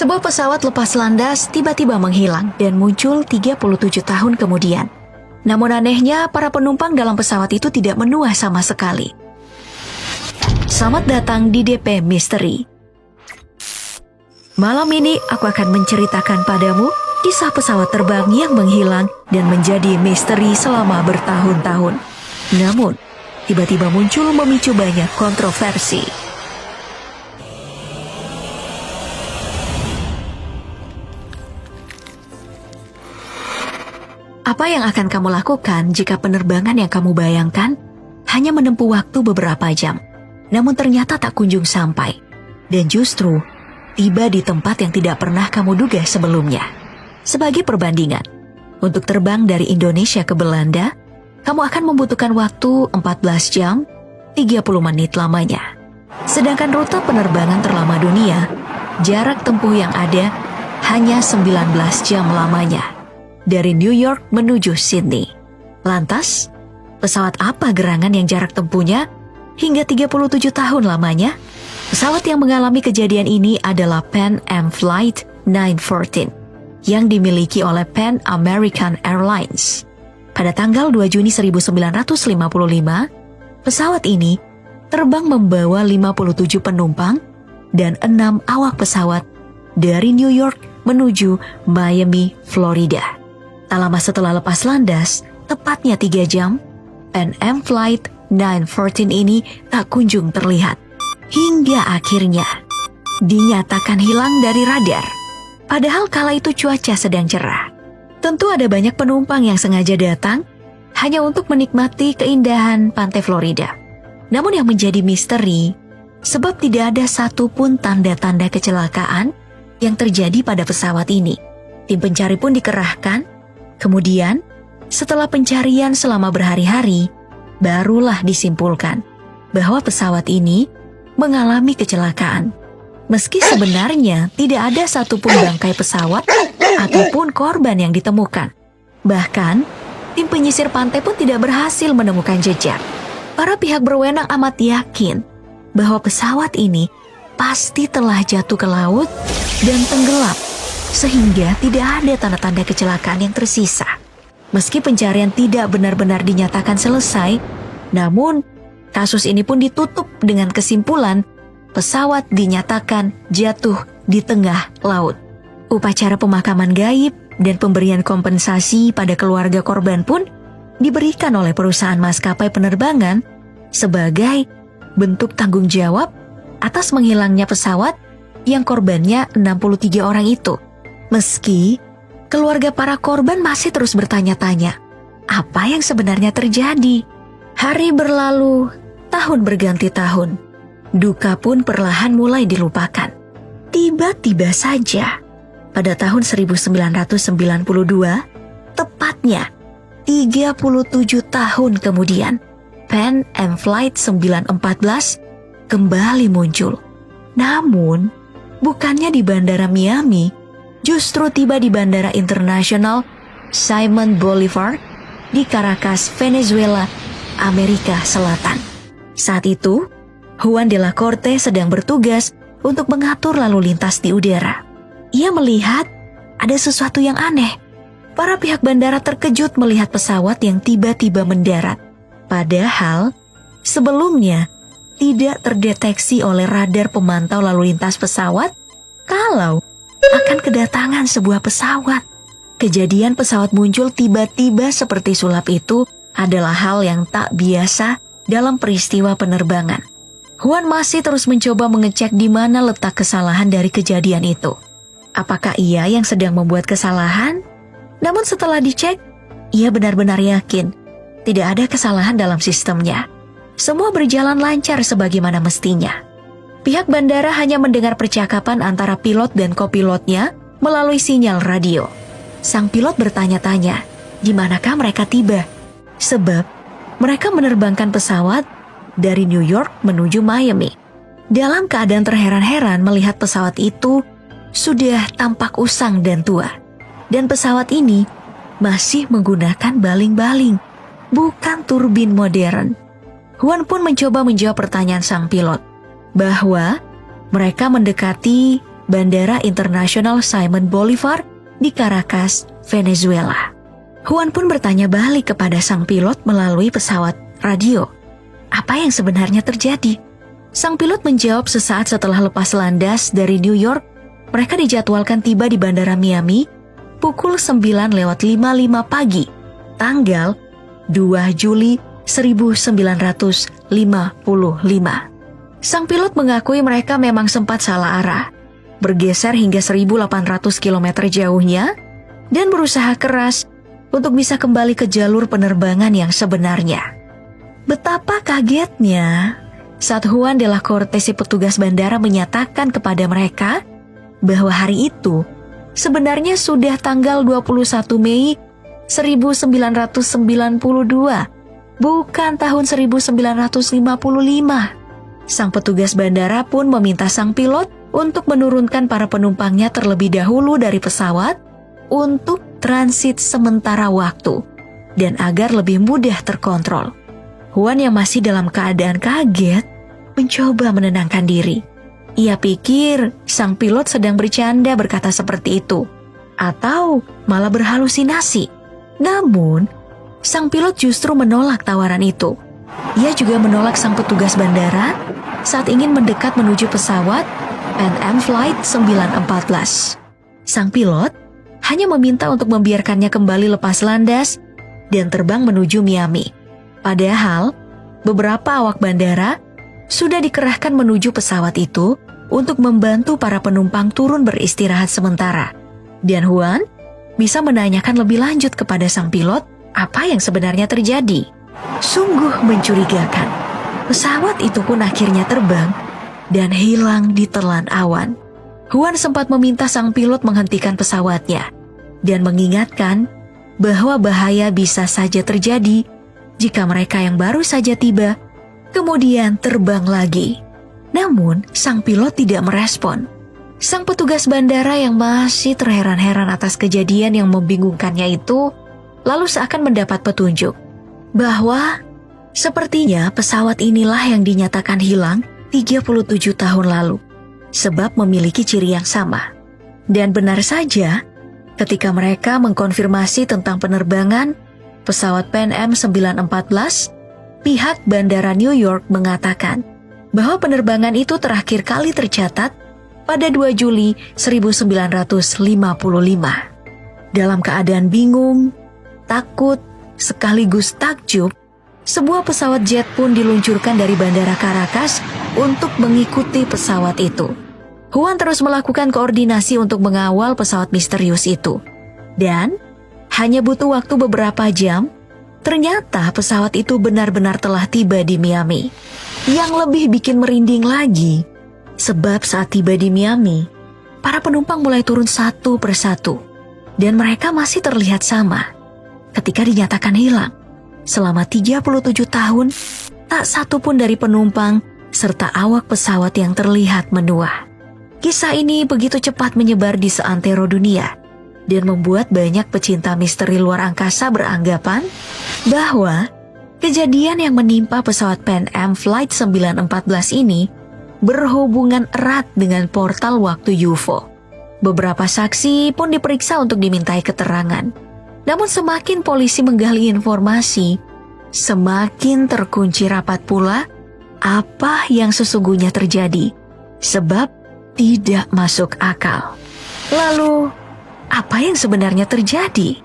Sebuah pesawat lepas landas tiba-tiba menghilang dan muncul 37 tahun kemudian. Namun anehnya, para penumpang dalam pesawat itu tidak menua sama sekali. Selamat datang di DP Misteri. Malam ini aku akan menceritakan padamu kisah pesawat terbang yang menghilang dan menjadi misteri selama bertahun-tahun. Namun, tiba-tiba muncul memicu banyak kontroversi. Apa yang akan kamu lakukan jika penerbangan yang kamu bayangkan hanya menempuh waktu beberapa jam, namun ternyata tak kunjung sampai, dan justru tiba di tempat yang tidak pernah kamu duga sebelumnya? Sebagai perbandingan, untuk terbang dari Indonesia ke Belanda, kamu akan membutuhkan waktu 14 jam 30 menit lamanya. Sedangkan rute penerbangan terlama dunia, jarak tempuh yang ada hanya 19 jam lamanya, dari New York menuju Sydney. Lantas, pesawat apa gerangan yang jarak tempuhnya hingga 37 tahun lamanya? Pesawat yang mengalami kejadian ini adalah Pan Am Flight 914 yang dimiliki oleh Pan American Airlines. Pada tanggal 2 Juni 1955, pesawat ini terbang membawa 57 penumpang dan 6 awak pesawat dari New York menuju Miami, Florida. Tak lama setelah lepas landas, tepatnya 3 jam, Pan Am Flight 914 ini tak kunjung terlihat. Hingga akhirnya dinyatakan hilang dari radar. Padahal kala itu cuaca sedang cerah. Tentu ada banyak penumpang yang sengaja datang hanya untuk menikmati keindahan pantai Florida. Namun yang menjadi misteri, sebab tidak ada satupun tanda-tanda kecelakaan yang terjadi pada pesawat ini. Tim pencari pun dikerahkan. Kemudian, setelah pencarian selama berhari-hari, barulah disimpulkan bahwa pesawat ini mengalami kecelakaan. Meski sebenarnya tidak ada satupun bangkai pesawat ataupun korban yang ditemukan. Bahkan, tim penyisir pantai pun tidak berhasil menemukan jejak. Para pihak berwenang amat yakin bahwa pesawat ini pasti telah jatuh ke laut dan tenggelam, sehingga tidak ada tanda-tanda kecelakaan yang tersisa. Meski pencarian tidak benar-benar dinyatakan selesai, namun kasus ini pun ditutup dengan kesimpulan pesawat dinyatakan jatuh di tengah laut. Upacara pemakaman gaib dan pemberian kompensasi pada keluarga korban pun diberikan oleh perusahaan maskapai penerbangan sebagai bentuk tanggung jawab atas menghilangnya pesawat yang korbannya 63 orang itu. Meski keluarga para korban masih terus bertanya-tanya, apa yang sebenarnya terjadi? Hari berlalu, tahun berganti tahun. Duka pun perlahan mulai dilupakan. Tiba-tiba saja, pada tahun 1992, tepatnya 37 tahun kemudian, Pan Am Flight 914 kembali muncul. Namun, bukannya di Bandara Miami, justru tiba di Bandara Internasional Simon Bolivar di Caracas, Venezuela, Amerika Selatan. Saat itu, Juan de la Corte sedang bertugas untuk mengatur lalu lintas di udara. Ia melihat ada sesuatu yang aneh. Para pihak bandara terkejut melihat pesawat yang tiba-tiba mendarat. Padahal, sebelumnya tidak terdeteksi oleh radar pemantau lalu lintas pesawat kalau akan kedatangan sebuah pesawat. Kejadian pesawat muncul tiba-tiba seperti sulap itu adalah hal yang tak biasa dalam peristiwa penerbangan. Juan masih terus mencoba mengecek di mana letak kesalahan dari kejadian itu. Apakah ia yang sedang membuat kesalahan? Namun setelah dicek, ia benar-benar yakin tidak ada kesalahan dalam sistemnya. Semua berjalan lancar sebagaimana mestinya. Pihak bandara hanya mendengar percakapan antara pilot dan kopilotnya melalui sinyal radio. Sang pilot bertanya-tanya, di manakah mereka tiba? Sebab mereka menerbangkan pesawat dari New York menuju Miami. Dalam keadaan terheran-heran melihat pesawat itu sudah tampak usang dan tua. Dan pesawat ini masih menggunakan baling-baling, bukan turbin modern. Juan pun mencoba menjawab pertanyaan sang pilot, bahwa mereka mendekati Bandara Internasional Simon Bolivar di Caracas, Venezuela. Juan pun bertanya balik kepada sang pilot melalui pesawat radio. Apa yang sebenarnya terjadi? Sang pilot menjawab sesaat setelah lepas landas dari New York, mereka dijadwalkan tiba di Bandara Miami pukul 9:55 pagi, tanggal 2 Juli 1955. Sang pilot mengakui mereka memang sempat salah arah, bergeser hingga 1.800 km jauhnya, dan berusaha keras untuk bisa kembali ke jalur penerbangan yang sebenarnya. Betapa kagetnya saat Juan de la Corte, si petugas bandara, menyatakan kepada mereka bahwa hari itu sebenarnya sudah tanggal 21 Mei 1992, bukan tahun 1955. Sang petugas bandara pun meminta sang pilot untuk menurunkan para penumpangnya terlebih dahulu dari pesawat untuk transit sementara waktu dan agar lebih mudah terkontrol. Juan yang masih dalam keadaan kaget mencoba menenangkan diri. Ia pikir sang pilot sedang bercanda berkata seperti itu atau malah berhalusinasi. Namun, sang pilot justru menolak tawaran itu. Ia juga menolak sang petugas bandara saat ingin mendekat menuju pesawat Pan Am Flight 914. Sang pilot hanya meminta untuk membiarkannya kembali lepas landas dan terbang menuju Miami. Padahal, beberapa awak bandara sudah dikerahkan menuju pesawat itu untuk membantu para penumpang turun beristirahat sementara. Dan Juan bisa menanyakan lebih lanjut kepada sang pilot apa yang sebenarnya terjadi. Sungguh mencurigakan. Pesawat itu pun akhirnya terbang dan hilang di telan awan. Juan sempat meminta sang pilot menghentikan pesawatnya dan mengingatkan bahwa bahaya bisa saja terjadi jika mereka yang baru saja tiba kemudian terbang lagi. Namun, sang pilot tidak merespon. Sang petugas bandara yang masih terheran-heran atas kejadian yang membingungkannya itu lalu seakan mendapat petunjuk bahwa sepertinya pesawat inilah yang dinyatakan hilang 37 tahun lalu, sebab memiliki ciri yang sama. Dan benar saja, ketika mereka mengkonfirmasi tentang penerbangan pesawat Pan Am 914, pihak Bandara New York mengatakan bahwa penerbangan itu terakhir kali tercatat pada 2 Juli 1955. Dalam keadaan bingung, takut, sekaligus takjub, sebuah pesawat jet pun diluncurkan dari Bandara Caracas untuk mengikuti pesawat itu. Juan terus melakukan koordinasi untuk mengawal pesawat misterius itu. Dan hanya butuh waktu beberapa jam, ternyata pesawat itu benar-benar telah tiba di Miami. Yang lebih bikin merinding lagi, sebab saat tiba di Miami, para penumpang mulai turun satu persatu. Dan mereka masih terlihat sama. Ketika dinyatakan hilang, selama 37 tahun, tak satu pun dari penumpang serta awak pesawat yang terlihat menua. Kisah ini begitu cepat menyebar di seantero dunia dan membuat banyak pecinta misteri luar angkasa beranggapan bahwa kejadian yang menimpa pesawat Pan Am Flight 914 ini berhubungan erat dengan portal waktu UFO. Beberapa saksi pun diperiksa untuk dimintai keterangan. Namun semakin polisi menggali informasi, semakin terkunci rapat pula apa yang sesungguhnya terjadi, sebab tidak masuk akal. Lalu, apa yang sebenarnya terjadi?